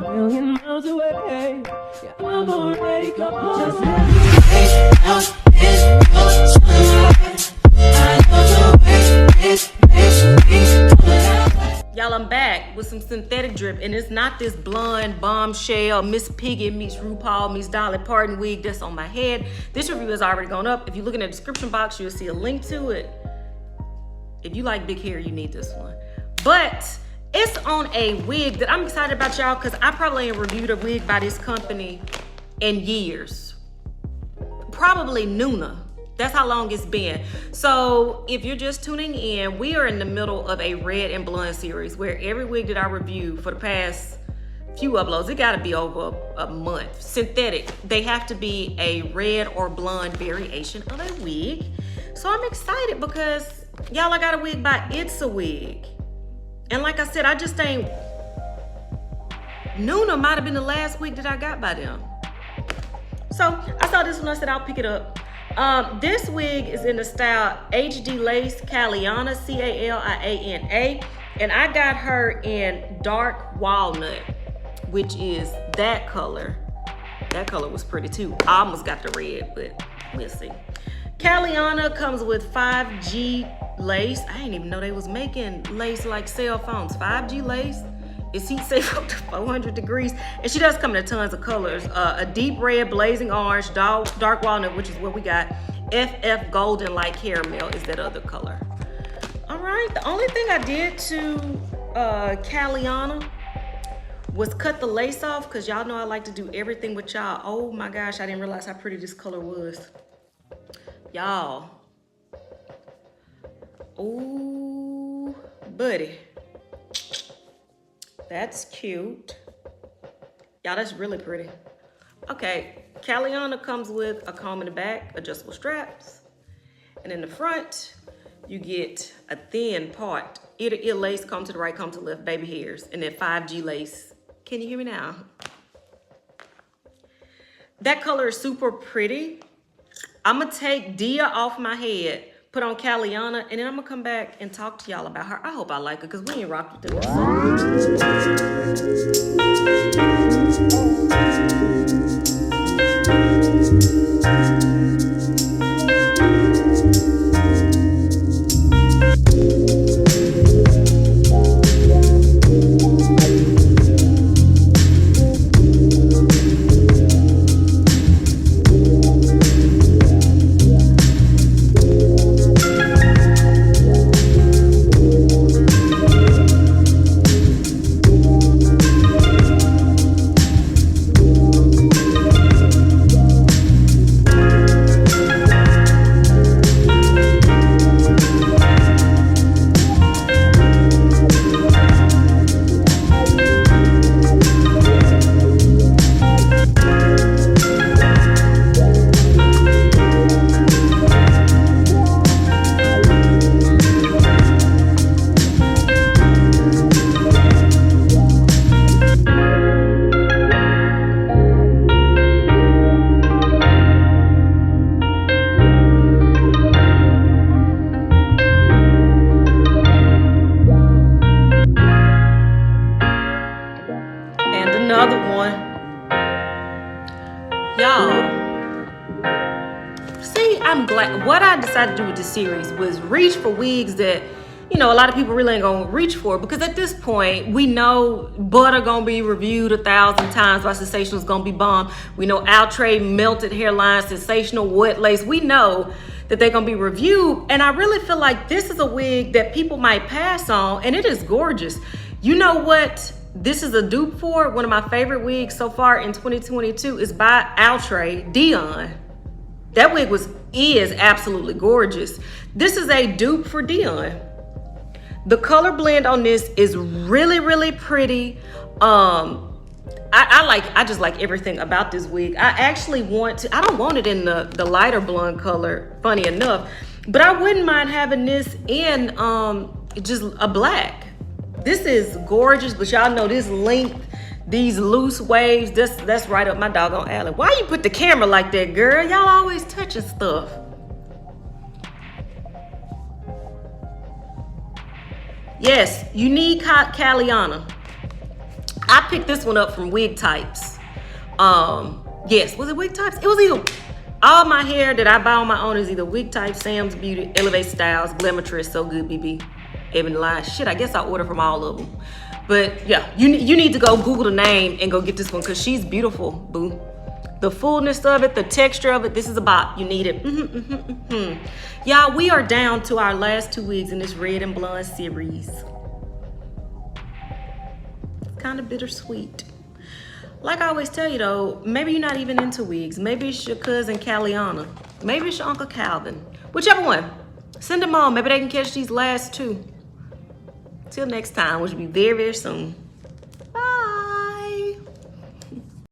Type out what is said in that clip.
million miles away. Yeah, I'm already gone. Just let me out this sunlight. I love the way it makes me come alive. Y'all, I'm back with some synthetic drip, and it's not this blonde bombshell Miss Piggy meets RuPaul meets Dolly Parton wig that's on my head. This review has already gone up. If you look in the description box, you'll see a link to it. If you like big hair, you need this one. But it's on a wig that I'm excited about, y'all, because I probably ain't reviewed a wig by this company in years. Probably Nuna. That's how long it's been. So if you're just tuning in, we are in the middle of a red and blonde series where every wig that I review for the past few uploads, it gotta be over a month. Synthetic, they have to be a red or blonde variation of a wig. So I'm excited because, y'all, I got a wig by It's a Wig. And like I said, I just ain't, Nuna might have been the last wig that I got by them. So I saw this one, I said I'll pick it up. This wig is in the style HD Lace CALIANA, C-A-L-I-A-N-A. And I got her in dark walnut, which is that color. That color was pretty too. I almost got the red, but we'll see. CALIANA comes with 5G lace. I didn't even know they was making lace like cell phones. 5G lace. It's heat safe up to 400 degrees. And she does come in tons of colors. A deep red, blazing orange, dark walnut, which is what we got. FF golden like caramel is that other color. All right, the only thing I did to CALIANA was cut the lace off, because y'all know I like to do everything with y'all. Oh my gosh, I didn't realize how pretty this color was. Y'all. Ooh, buddy. That's cute. Y'all, that's really pretty. Okay, CALIANA comes with a comb in the back, adjustable straps. And in the front, you get a thin part. Ear lace, comb to the right, comb to the left, baby hairs. And then 5G lace. Can you hear me now? That color is super pretty. I'm gonna take Dia off my head, put on CALIANA, and then I'm gonna come back and talk to y'all about her. I hope I like her, because we ain't rocked with this. Another one. Y'all, see, I'm glad. What I decided to do with this series was reach for wigs that, you know, a lot of people really ain't gonna reach for, because at this point, we know Butter gonna be reviewed 1,000 times, by Sensational's gonna be bomb. We know Outre melted hairline, Sensational wet lace. We know that they're gonna be reviewed, and I really feel like this is a wig that people might pass on, and it is gorgeous. You know what this is a dupe for? One of my favorite wigs so far in 2022 is by Outre, Dion. That wig is absolutely gorgeous. This is a dupe for Dion. The color blend on this is really, really pretty. I just like everything about this wig. I actually I don't want it in the lighter blonde color, funny enough, but I wouldn't mind having this in just a black. This is gorgeous, but y'all know this length, these loose waves, that's right up my doggone alley. Why you put the camera like that, girl? Y'all always touching stuff. Yes, you need CALIANA. I picked this one up from Wig Types. Yes, was it Wig Types? It was either, all my hair that I buy on my own is either Wig Types, Sam's Beauty, Elevate Styles, Glamourtress, So Good BB, Ebony Line. Shit, I guess I order from all of them. But yeah, you need to go Google the name and go get this one because she's beautiful, boo. The fullness of it, the texture of it, this is a bop. You need it. Y'all, we are down to our last 2 wigs in this red and blonde series. It's kind of bittersweet. Like I always tell you though, maybe you're not even into wigs. Maybe it's your cousin CALIANA. Maybe it's your Uncle Calvin. Whichever one. Send them on. Maybe they can catch these last 2. Till next time, which will be very, very soon.